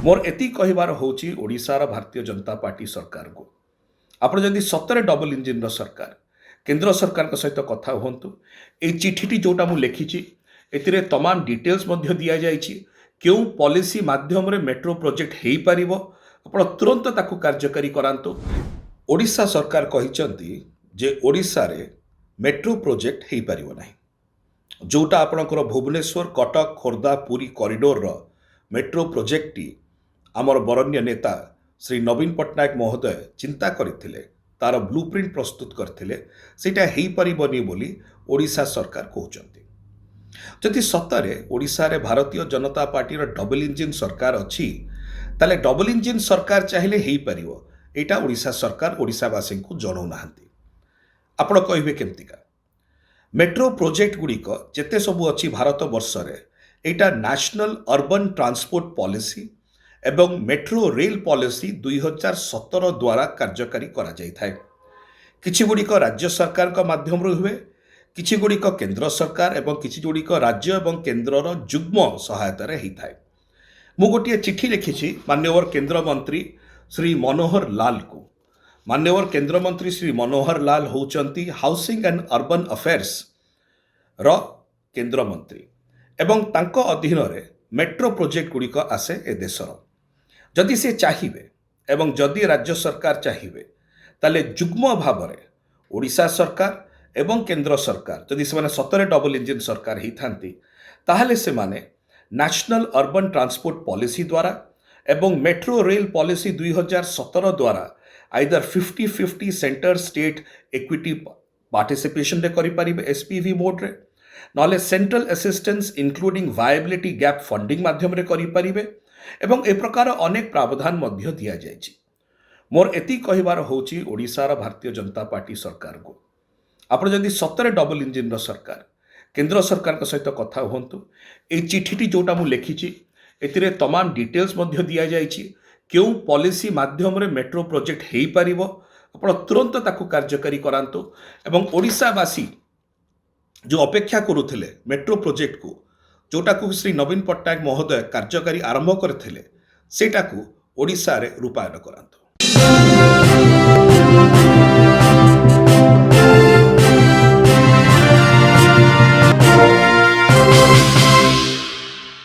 मोर एति कहिबार होची ओडिशार भारतीय जनता पार्टी सरकार को आपण जदि सतरे डबल इंजिन रो सरकार केंद्र सरकार सहित कथा हुंतु ए चिठीटी जोटा मु लिखिची एतिरे तमाम डिटेल्स मध्य दिया जाइछि केउ पॉलिसी माध्यम रे मेट्रो प्रोजेक्ट हेई परिबो आपण तुरंत ताकू कार्यकारी करांतु। ओडिशा सरकार कहिचंती जे ओडिशा रे मेट्रो प्रोजेक्ट हेई परिबो नाही जोटा आपणकर भुवनेश्वर कटक खोर्धा पुरी कॉरिडोर रो मेट्रो प्रोजेक्टटी आमर बरण्य नेता श्री नवीन पट्टनायक महोदय चिंता करथिले तार ब्लूप्रिंट प्रस्तुत करथिले सेटा हेई परिबनी बोली ओडिशा सरकार कहउचंती। जदि सतरे ओडिशा रे भारतीय जनता पार्टी रो डबल इंजिन सरकार अछि ताले डबल इंजिन सरकार चाहिले हेई परिबो एटा ओडिशा सरकार ओडिशावासी को जणौ नाहंती। आपण कहिबे केमतिका मेट्रो प्रोजेक्ट गुड़िक जेते सबु अच्छी भारत वर्ष रे एटा नेशनल अर्बन ट्रांसपोर्ट पॉलिसी एवं मेट्रो रेल पॉलिसी 2017 द्वारा कार्यकारी करा जाई थाए। किछि गुड़िक राज्य सरकार का माध्यम रे हुए किछि गुड़िक केंद्र सरकार एवं किछि गुड़िक राज्य एवं केंद्रर जुग्म सहायता रे ही थाए। मु गोटिए चिठी लिखिछि माननीय केंद्र मंत्री श्री मनोहर लाल को। माननीय केंद्र मंत्री Shri Manohar Lal होउचंती housing and urban affairs रो केंद्र मंत्री एवं तांको अधीन रे मेट्रो प्रोजेक्ट गुड़िक आसे ए देशर जदि से चाहिए एवं जदि राज्य सरकार चाहिए ताले जुग्म भाव में ओडिशा सरकार एवं केंद्र सरकार जदि से सतरे डबल इंजिन सरकार ही थांती ताहले से माने नेशनल अर्बन ट्रांसपोर्ट पॉलिसी द्वारा एवं मेट्रो रेल पॉलिसी 2017 द्वारा either 50-50 centre state equity participation रे करि परिबे एसपीवी मोड रे नले central assistance including viability gap funding माध्यम रे करि परिबे एवं ए प्रकार अनेक प्रावधान मध्य दिया जाइछि। मोर एति कहिबार होची ओडिशार भारतीय जनता पार्टी सरकार को आपण जदि सतरे डबल इंजिन रो सरकार केंद्र सरकार सहित कथा हुंतु ए चिठीटी जोटा मु लिखिछि एतिरे तमाम डिटेल्स मध्य दिया जाइछि केउ पॉलिसी माध्यम रे मेट्रो प्रोजेक्ट हेई परिबो आपण तुरंत ताकू कार्यकारी करांतु एवं ओडिशावासी जो अपेक्षा करुथिले मेट्रो प्रोजेक्ट को जोटा को श्री नवीन पट्टनायक महोदय कार्यकारी आरंभ करथिले सेटा को ओडिशा रे रूपायन करांतु।